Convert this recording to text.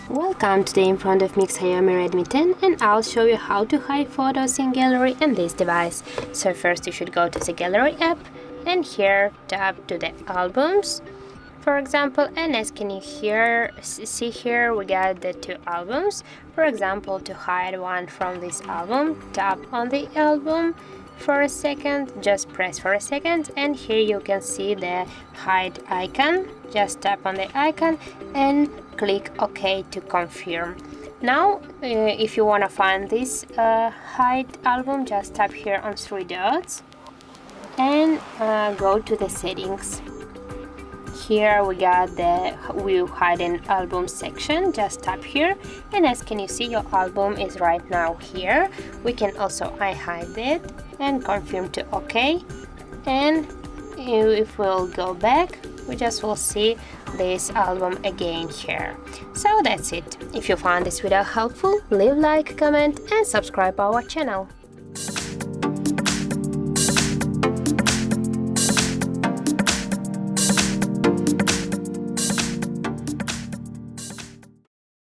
Welcome, today in front of me XIAOMI Redmi 10 and I'll show you how to hide photos in gallery in this device. So first you should go to the gallery app and here tap to the albums, for example, and as can you see here we got the two albums. For example, to hide one from this album, tap on the album for a second, just press for a second, and here you can see the hide icon. Just tap on the icon and click OK to confirm. Now if you want to find this hide album, just tap here on three dots and go to the settings. Here we got the view hidden album section. Just tap here and as can you see your album is right now here. We can also hide it and confirm to OK, and if we'll go back we just will see this album again here. So that's it. If you found this video helpful, leave like, comment and subscribe our channel.